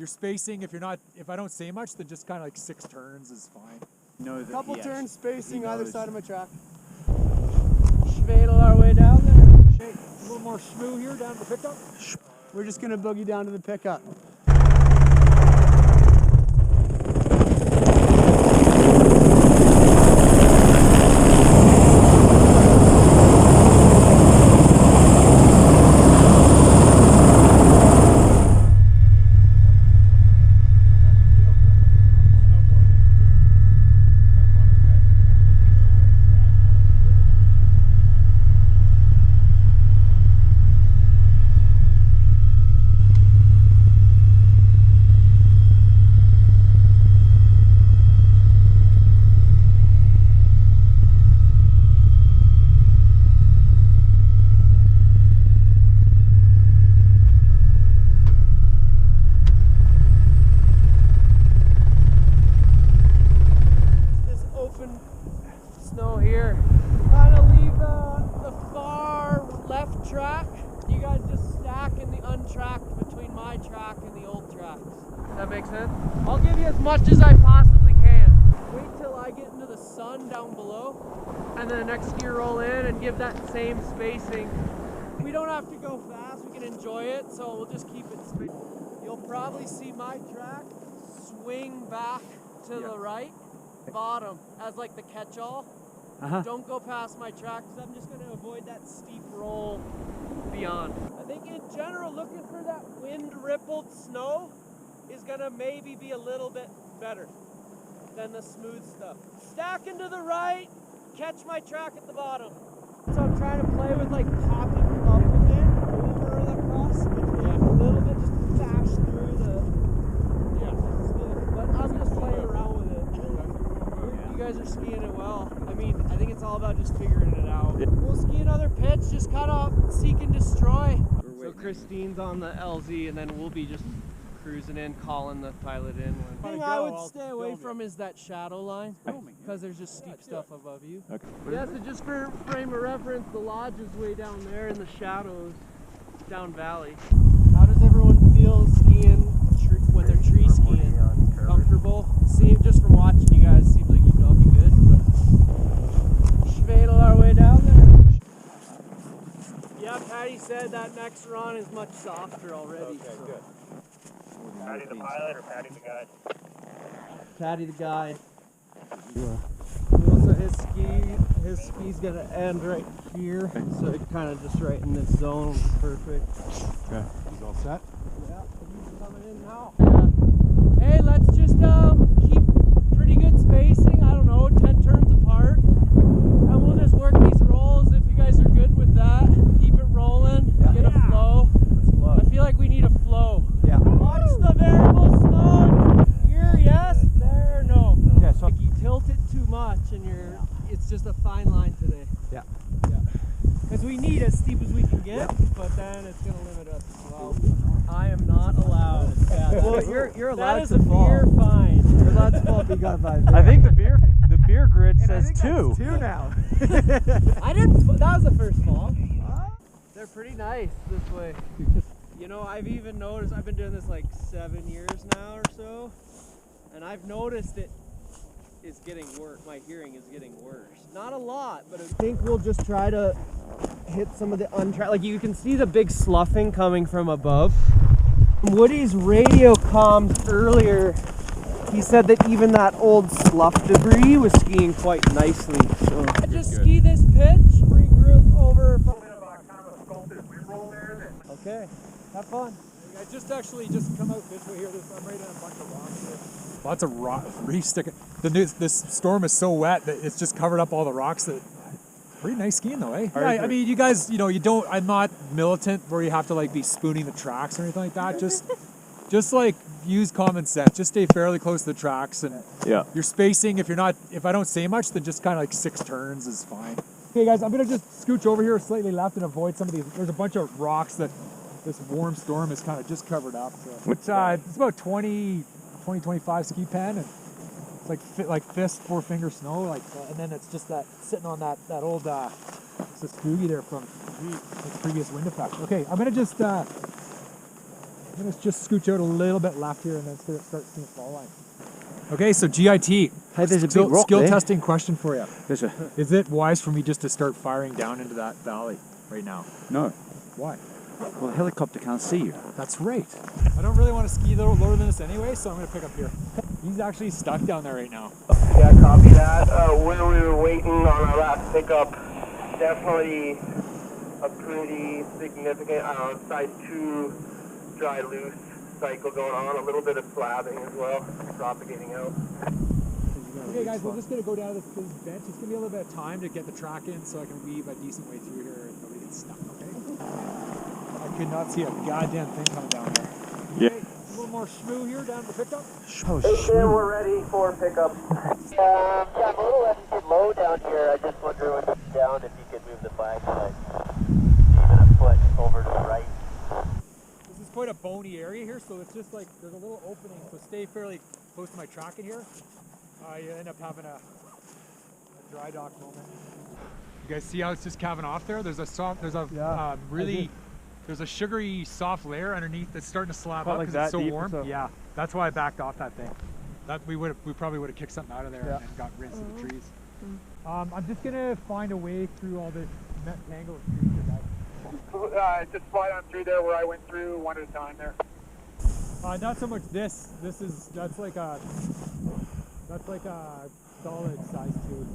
your spacing, if I don't say much, then just kind of like 6 turns is fine. No, Couple turns spacing either side of my track. Schvedel our way down there. A little more schmoo here down to the pickup. We're just gonna boogie down to the pickup. Snow here. Kind of leave the far left track. You guys just stack in the untracked between my track and the old tracks. Does that make sense? I'll give you as much as I possibly can. Wait till I get into the sun down below, and then the next ski roll in and give that same spacing. We don't have to go fast, we can enjoy it, so we'll just keep it spaced. You'll probably see my track swing back to the right, bottom, as like the catch-all. Don't go past my track because I'm just going to avoid that steep roll beyond. I think in general, looking for that wind-rippled snow is going to maybe be a little bit better than the smooth stuff. Stack into the right, catch my track at the bottom. So I'm trying to play with like popping up a bit over the cross, a little bit, just to bash through the smooth. But I'm just playing around with it. You guys are skiing it well. I mean, I think it's all about just figuring it out. We'll ski another pitch, just kind of seek and destroy. So Christine's on the LZ, and then we'll be just cruising in, calling the pilot in. The thing I would stay away from is that shadow line, because there's just steep stuff above you. Okay. Yeah, so just for frame of reference, the lodge is way down there in the shadows, down valley. How does everyone feel skiing when they're tree skiing? Comfortable? See, just from watching you guys, seems like you'd all be good. But Schvedel our way down there. Yeah, Patty said that next run is much softer already. Okay, good. Patty the pilot or Patty the guide? Patty the guide. So his ski's gonna end right here. So kind of just right in this zone will be perfect. Okay, he's all set? Yeah, he's coming in now. Yeah. Hey, let's just keep pretty good spacing. I don't know, 10 turns apart. And we'll just work these rolls if you guys are good with that. Keep it rolling, get a flow. I feel like we need a flow. Yeah. Watch the variable snow. Here, yes, there, no. Yeah, so Like you tilt it too much and it's just a fine line today. Yeah. Because we need as steep as we can get, but then it's going to limit us as well. I am not allowed. well, you're allowed That is to a fall. beer fine. You're allowed to fall if you got 5 beers. I think the beer grid says 2. 2 now. I didn't, that was the first fall. They're pretty nice this way. You know, I've even noticed, I've been doing this like 7 years now or so, and I've noticed it is getting worse. My hearing is getting worse. Not a lot, but I think we'll just try to hit some of the untracked. Like you can see the big sloughing coming from above. Woody's radio comms earlier, he said that even that old slough debris was skiing quite nicely. So just ski this pitch, regroup over. Okay, have fun. I just come out this way here. I'm right in a bunch of rocks here. Lots of reef sticking. This storm is so wet that it's just covered up all the rocks. That pretty nice skiing though, eh? Yeah, I mean, you guys, you don't. I'm not militant where you have to like be spooning the tracks or anything like that. Just like use common sense. Just stay fairly close to the tracks, and your spacing. If I don't say much, then just kind of like 6 turns is fine. Okay, guys, I'm gonna just scooch over here slightly left and avoid some of these. There's a bunch of rocks that this warm storm has kind of just covered up. So. It's about 20-25 ski pen, and it's like fist, 4-finger snow, and then it's just that sitting on that old Saskoogie there from the previous wind effect. Okay, I'm gonna just I'm gonna just scooch out a little bit left here and then start seeing the fall line. Okay, so GIT. Hey, there's a big rock skill there. testing question for you. There's a... Is it wise for me just to start firing down into that valley right now? No. Why? Well, the helicopter can't see you. That's right. I don't really want to ski lower than this anyway, so I'm gonna pick up here. He's actually stuck down there right now. Yeah, copy that. Where we were waiting on our last pickup, definitely a pretty significant size 2 dry loose cycle going on. A little bit of slabbing as well, propagating out. Okay guys, we're just gonna go down to this bench. It's gonna be a little bit of time to get the track in so I can weave a decent way through here and nobody gets stuck, okay? I could not see a goddamn thing coming down there. Yeah. Okay, a little more schmoo here down to the pickup. Oh, Hey Sam, we're ready for pickup. Yeah, I'm a little low down here. I just wonder when it's down if you could move the flag like even a foot over to the right. This is quite a bony area here, so it's just like there's a little opening, so stay fairly close to my track in here. You end up having a dry dock moment. You guys see how it's just calving off there? There's a soft, there's a there's a sugary soft layer underneath that's starting to slab up because it's so warm. Yeah, that's why I backed off that thing. That we probably would have kicked something out of there and got rinsed in the trees. I'm just gonna find a way through all this tangle of trees here, guys. Just slide on through there where I went through one at a time there. Not so much this. That's like a solid size 2.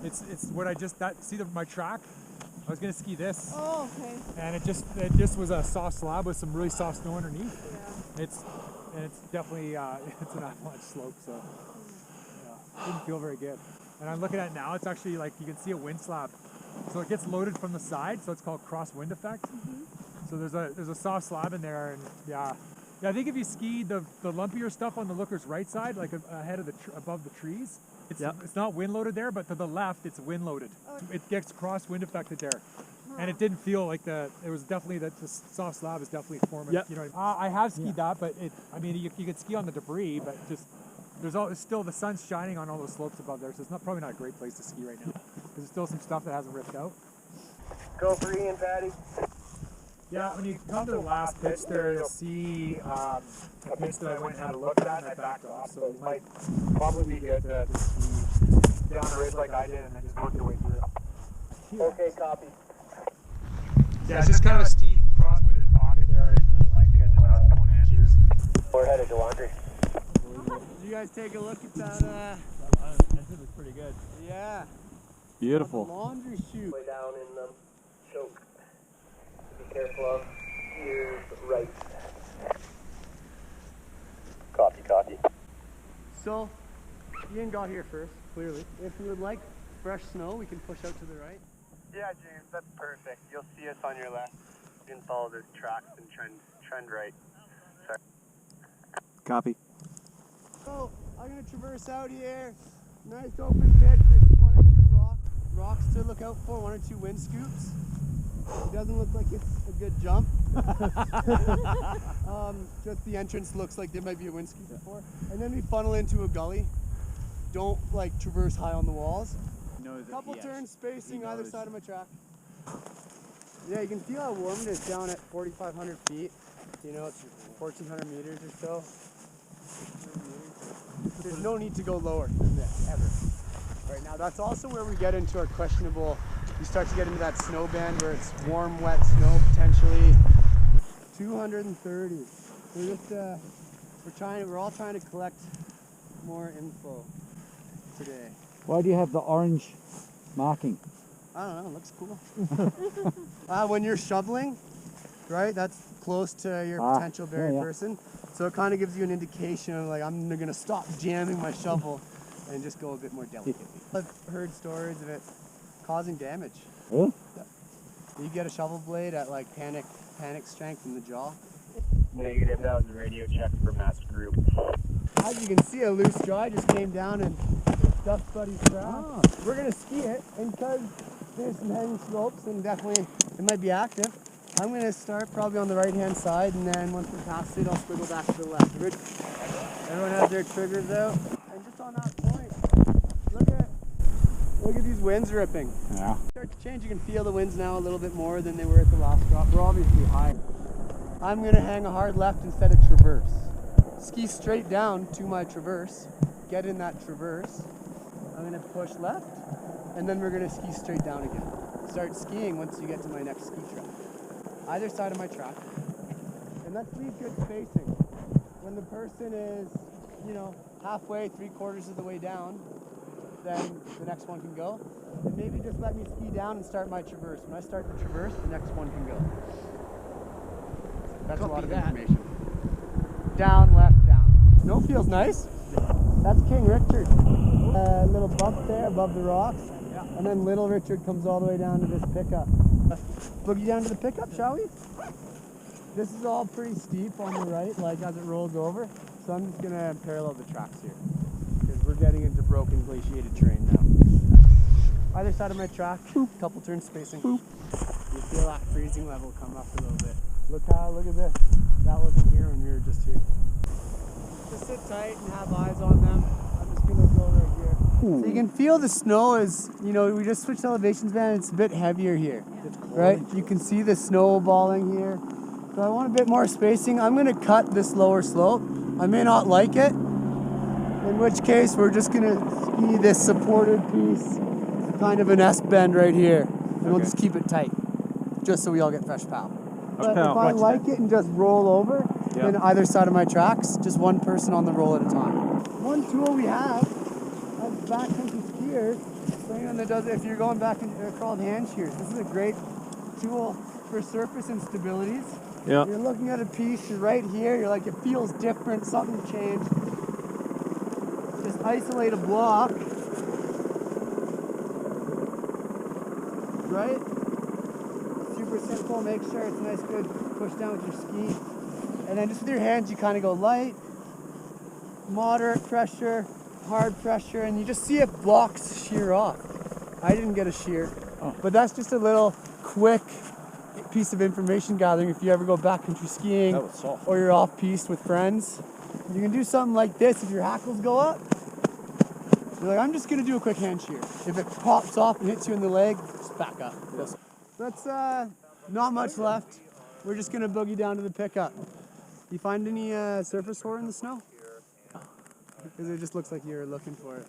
It's what I just see my track. I was gonna ski this. Oh, okay. And it just was a soft slab with some really soft snow underneath. Yeah. It's definitely it's an avalanche slope, so yeah, didn't feel very good. And I'm looking at it now. It's actually like you can see a wind slab, so it gets loaded from the side. So it's called cross wind effect. So there's a soft slab in there, and yeah, I think if you ski the lumpier stuff on the looker's right side, like ahead of above the trees, it's not wind loaded there, but to the left it's wind loaded. It gets cross wind affected there. And it didn't feel like it was definitely the soft slab is definitely forming. You know, I have skied that, but I mean, you could ski on the debris, but just there's still the sun's shining on all those slopes above there, so it's probably not a great place to ski right now. There's still some stuff that hasn't ripped out. Go for Ian, Patty. Yeah, when you come to the last pitch there, you'll see a pitch that I went and had a look at and I backed off, so it might probably be good to ski down the ridge like I did and then just work your way through it. Okay, copy. Yeah, it's just kind of a steep cross-winded pocket there. I didn't really like it when I was going anteaters. We're headed to laundry. Did you guys take a look at that? That was pretty good. Yeah. Beautiful. Laundry chute. Way down in the choke. Be careful of ears right. Copy. So, Ian got here first, clearly. If you would like fresh snow, we can push out to the right. Yeah, James, that's perfect. You'll see us on your left. You can follow the tracks and trend right. Sorry. Copy. So, I'm going to traverse out here. Nice open pitch. There's 1 or 2 rocks to look out for, 1 or 2 wind scoops. It doesn't look like it's a good jump. Just the entrance looks like there might be a wind scoop before. And then we funnel into a gully. Don't like traverse high on the walls. Couple turns spacing either side of my track. Yeah, you can feel how warm it is down at 4,500 feet. You know, it's 1,400 meters or so. There's no need to go lower than this, ever. Right now, that's also where we get into our questionable, you start to get into that snow band where it's warm, wet snow potentially. 230. We're just, we're all trying to collect more info today. Why do you have the orange marking? I don't know, it looks cool. When you're shoveling, right, that's close to your potential buried person. So it kind of gives you an indication of like, I'm going to stop jamming my shovel and just go a bit more delicately. I've heard stories of it causing damage. Really? You get a shovel blade at like panic strength in the jaw. Negative, that was a radio check for Master Group. As you can see, a loose jaw just came down and stuffed Buddy's track. We're going to ski it, and because there's some hanging slopes and definitely it might be active, I'm going to start probably on the right-hand side, and then once we're past it, I'll squiggle back to the left. Everyone has their triggers out. And just on that point, look at these winds ripping. Yeah. Start to change. You can feel the winds now a little bit more than they were at the last drop. We're obviously high. I'm gonna hang a hard left instead of traverse. Ski straight down to my traverse, get in that traverse. I'm gonna push left, and then we're gonna ski straight down again. Start skiing once you get to my next ski track. Either side of my track. And let's leave good spacing. When the person is, you know, halfway, 3/4 of the way down, then the next one can go. And maybe just let me ski down and start my traverse. When I start the traverse, the next one can go. That's a lot of information. Down, left, down. Snow feels nice. That's King Richard. Little bump there above the rocks. Yeah. And then Little Richard comes all the way down to this pickup. Boogie down to the pickup, shall we? This is all pretty steep on the right, like as it rolls over. So I'm just gonna parallel the tracks here, because we're getting into broken glaciated terrain now. Either side of my track, couple turns spacing. You feel that freezing level come up a little bit. Look at this. That wasn't here when we were just here. Just sit tight and have eyes on them. I'm just gonna go right here. So you can feel the snow is, you know, we just switched elevations, man. It's a bit heavier here, right? You can see the snowballing here. So I want a bit more spacing. I'm gonna cut this lower slope. I may not like it, in which case we're just gonna ski this supported piece, kind of an S-bend right here. And we'll just keep it tight, just so we all get fresh pow. But if I like it and just roll over, then either side of my tracks, just one person on the roll at a time. One tool we have as backcountry skiers, so anyone that does it, if you're going back, they're called hand shears. This is a great tool for surface instabilities. Yeah. You're looking at a piece, you're right here, you're like, it feels different, something changed. Just isolate a block. Right? Super simple, make sure it's nice, good push down with your ski. And then just with your hands, you kind of go light, moderate pressure, hard pressure, and you just see if blocks shear off. I didn't get a shear, but that's just a little quick piece of information gathering if you ever go backcountry skiing or you're off piste with friends. You can do something like this if your hackles go up. You're like, I'm just gonna do a quick hand shear. If it pops off and hits you in the leg, just back up. That's not much left. We're just gonna boogie down to the pickup. You find any surface ore in the snow? Because it just looks like you're looking for it.